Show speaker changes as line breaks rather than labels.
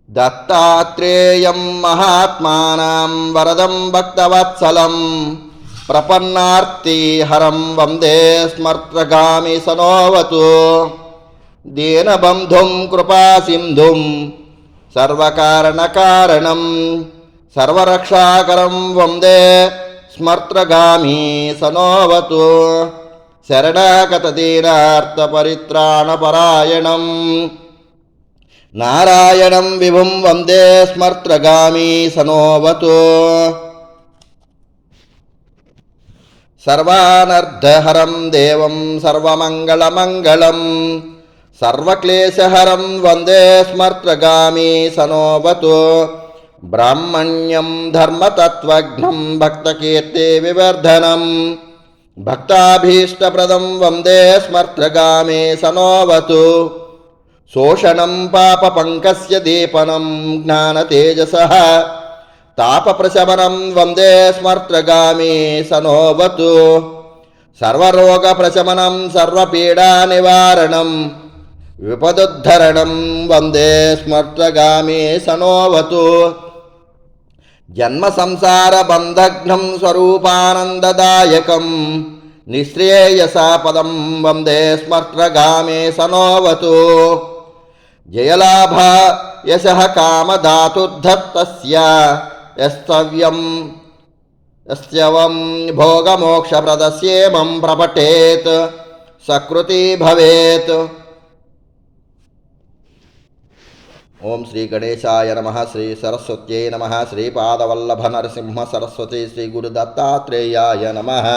दत्तात्रेयं महात्मानां वरदं भक्तवत्सलं प्रपन्नार्तिहरं वन्दे स्मर्त्रगामि सनोवतु दीनबन्धुं कृपासिन्धुं सर्वकारणकारणं सर्वरक्षाकरं वन्दे स्मर्त्रगामि सनोवतु शरणागतदीनार्तपरित्राणपरायणं नारायणं विभुं वन्दे स्मर्त्रगामि सनोवतु सर्वानर्धहरं देवं सर्वमङ्गलमङ्गलं सर्वक्लेशहरं वन्दे स्मर्त्रगामि सनोवतु ब्राह्मण्यं धर्मतत्त्वज्ञं भक्तकीर्तिविवर्धनं भक्ताभीष्टप्रदं वन्दे स्मर्त्रगामि सनोवतु शोषणं पापपङ्कस्य दीपनं ज्ञानतेजसः तापप्रशमनं वन्दे स्मर्त्रगामि सनोवतु सर्वरोगप्रशमनं सर्वपीडानिवारणं विपदुद्धरणं वन्दे स्मर्त्रगामि सनोवतु जन्मसंसारबन्धघ्नं स्वरूपानन्ददायकं निःश्रेयसापदं वन्दे स्मर्त्रगामि सनोवतु जयलाभ यशः कामधातुर्धत्तस्य यस्तव्यं भोगमोक्षप्रदस्येमं प्रपठेत् सकृति भवेत्। ओं श्री गणेशाय नमः, श्री सरस्वत्यै नमः, श्रीपादवल्लभ नरसिंह सरस्वती श्री गुरुदत्तात्रेयाय नमः।